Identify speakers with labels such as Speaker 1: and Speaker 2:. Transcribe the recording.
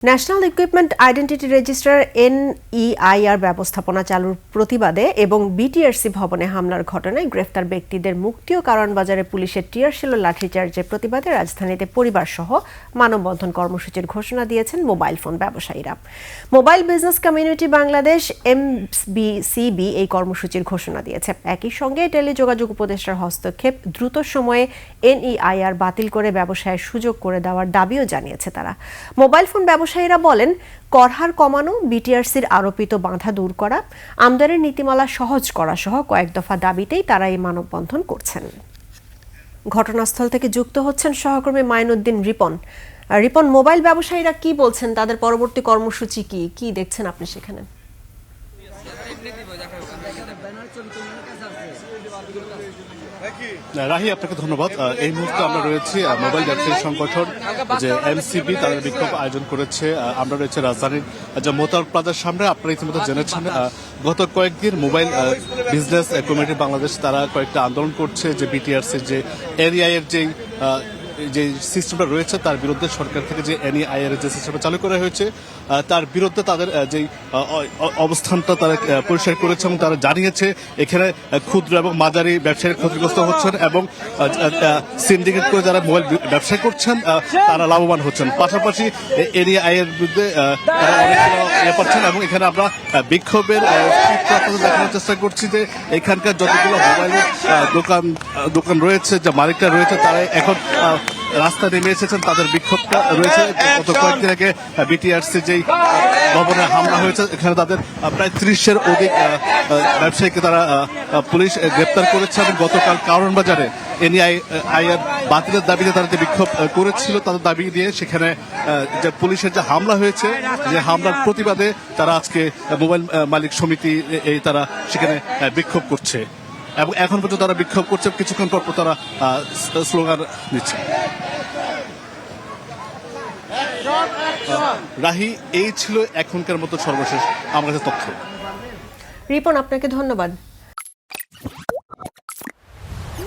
Speaker 1: National equipment identity register NEIR ব্যবস্থাপনা চালুর প্রতিবাদে এবং বিটিআরসি ভবনে হামলার ঘটনায় গ্রেফতার ব্যক্তিদের মুক্তি ও কারওয়ানবাজারে পুলিশের টিয়ারশেল ও লাঠিচার্জের প্রতিবাদে রাজধানীতে পরিবারসহ মানববন্ধন কর্মসূচির ঘোষণা দিয়েছেন মোবাইল ফোন ব্যবসায়ীরা। Mobile business community Bangladesh MBCB এই কর্মসূচির ঘোষণা দিয়েছে। একই সঙ্গে টেলিযোগাযোগ উপদেষ্টার হস্তক্ষেপ দ্রুত সময়ে NEIR বাতিল করে ব্যবসায়ের সুযোগ করে দেওয়ার দাবিও জানিয়েছে তারা। মোবাইল ফোন ব্যবসায়ীরা বলেন, করহার কমানো, বিটিআরসির আরোপিত বাধা দূর করা, আমদানির নীতিমালা সহজ করা সহ কয়েক দফা দাবিতেই তারা এই মানববন্ধন করছেন। ঘটনাস্থল থেকে যুক্ত হচ্ছেন সহকর্মী মাইনুদ্দিন রিপন। রিপন, মোবাইল ব্যবসায়ীরা কি বলছেন, তাদের পরবর্তী কর্মসূচি কি দেখছেন আপনি সেখানে?
Speaker 2: রাহি, আপনাকে ধন্যবাদ। এই মুহূর্তে আমরা রয়েছি মোবাইল ব্যবসায়ী সংগঠন যে MCB, তাদের বিক্ষোভ আয়োজন করেছে। আমরা রয়েছে রাজধানীর যে মোতার প্লাজার সামনে। আপনারা ইতিমধ্যে জেনেছেন গত কয়েকদিন মোবাইল বিজনেস কমিউনিটি বাংলাদেশ তারা কয়েকটা আন্দোলন করছে যে বিটিআরসির যে NEIR যে সিস্টেমটা রয়েছে তার বিরুদ্ধে সরকার থেকে যে NEIR যে সিস্টেমটা চালু করা হয়েছে তার বিরুদ্ধে তাদের যে অবস্থানটা তারা পরিষ্কার করেছে এবং তারা জানিয়েছে এখানে ক্ষুদ্র এবং মাঝারি ব্যবসায়ী ক্ষতিগ্রস্ত হচ্ছেন এবং সিন্ডিকেট করে যারা মোবাইল ব্যবসা করছেন তারা লাভবান হচ্ছেন। পাশাপাশি NEIR বিরুদ্ধে তারা অনেক পাচ্ছেন এবং এখানে আমরা বিক্ষোভের দেখানোর চেষ্টা করছি যে এখানকার যতগুলো মোবাইলের দোকান রয়েছে, যে মালিকরা রয়েছে, তারা এখন রাস্তায় নেমে এসেছেন। তাদের বিক্ষোভটা রয়েছে গত কয়েকদিন আগে বিটিআরসি যেই ভবনে হামলা হয়েছে, এখানে তাদের প্রায় 30-এর অধিক ব্যবসায়ীকে তারা পুলিশ গ্রেপ্তার করেছে এবং গতকাল কারওয়ানবাজারে NEIR বাতিলের দাবিতে তারা যে বিক্ষোভ করেছিল তাদের দাবি দিয়ে সেখানে যে পুলিশের যে হামলা হয়েছে, যে হামলার প্রতিবাদে তারা আজকে মোবাইল মালিক সমিতি তারা সেখানে বিক্ষোভ করছে এবং এখন পর্যন্ত তারা বিক্ষোভ করছে। কিছুক্ষণ পর তারা স্লোগান দিচ্ছে। রাহি, এই ছিল এখনকার মতো সর্বশেষ আমার কাছে তথ্য।
Speaker 1: রিপন, আপনাকে ধন্যবাদ।